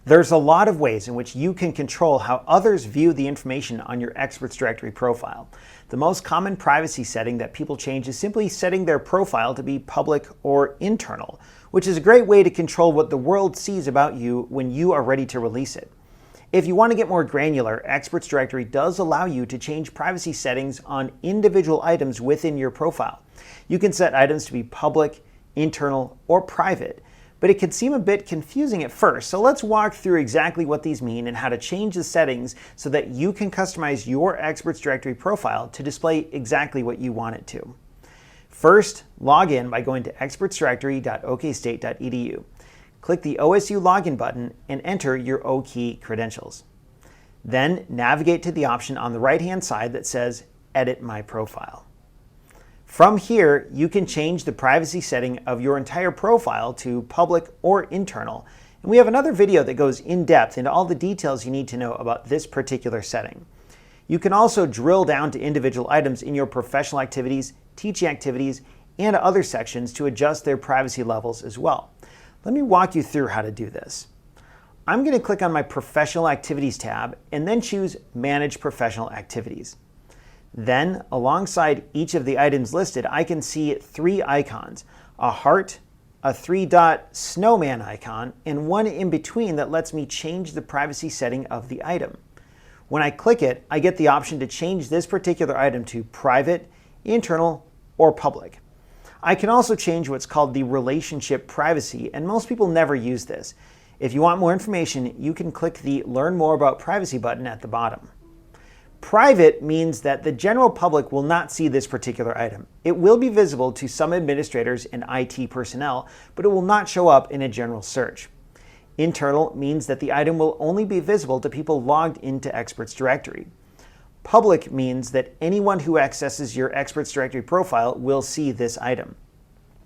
There's a lot of ways in which you can control how others view the information on your Experts Directory profile. The most common privacy setting that people change is simply setting their profile to be public or internal, which is a great way to control what the world sees about you when you are ready to release it. If you want to get more granular, Experts Directory does allow you to change privacy settings on individual items within your profile. You can set items to be public, internal, or private, but it can seem a bit confusing at first, so let's walk through exactly what these mean and how to change the settings so that you can customize your Experts Directory profile to display exactly what you want it to. First, log in by going to expertsdirectory.okstate.edu. Click the OSU login button and enter your OKey credentials. Then navigate to the option on the right-hand side that says Edit My Profile. From here, you can change the privacy setting of your entire profile to public or internal. And we have another video that goes in depth into all the details you need to know about this particular setting. You can also drill down to individual items in your professional activities, teaching activities, and other sections to adjust their privacy levels as well. Let me walk you through how to do this. I'm going to click on my Professional Activities tab and then choose Manage Professional Activities. Then, alongside each of the items listed, I can see three icons: a heart, a three-dot snowman icon, and one in between that lets me change the privacy setting of the item. When I click it, I get the option to change this particular item to private, internal, or public. I can also change what's called the relationship privacy, and most people never use this. If you want more information, you can click the Learn More About Privacy button at the bottom. Private means that the general public will not see this particular item. It will be visible to some administrators and IT personnel, but it will not show up in a general search. Internal means that the item will only be visible to people logged into Experts Directory. Public means that anyone who accesses your Experts Directory profile will see this item.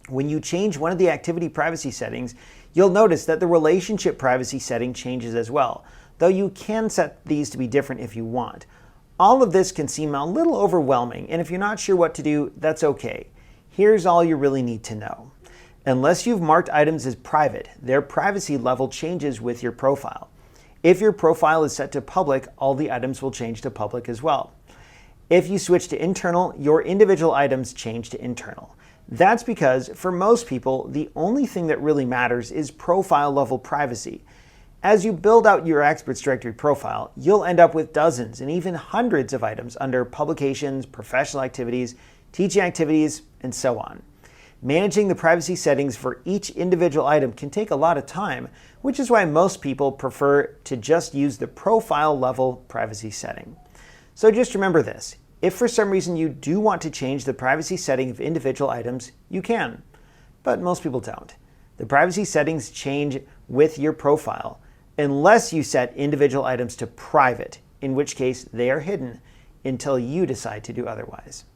When you change one of the activity privacy settings, you'll notice that the relationship privacy setting changes as well, though you can set these to be different if you want. All of this can seem a little overwhelming, and if you're not sure what to do, that's okay. Here's all you really need to know. Unless you've marked items as private, their privacy level changes with your profile. If your profile is set to public, all the items will change to public as well. If you switch to internal, your individual items change to internal. That's because, for most people, the only thing that really matters is profile level privacy. As you build out your Experts Directory profile, you'll end up with dozens and even hundreds of items under publications, professional activities, teaching activities, and so on. Managing the privacy settings for each individual item can take a lot of time, which is why most people prefer to just use the profile level privacy setting. So just remember this: if for some reason you do want to change the privacy setting of individual items, you can, but most people don't. The privacy settings change with your profile, unless you set individual items to private, in which case they are hidden until you decide to do otherwise.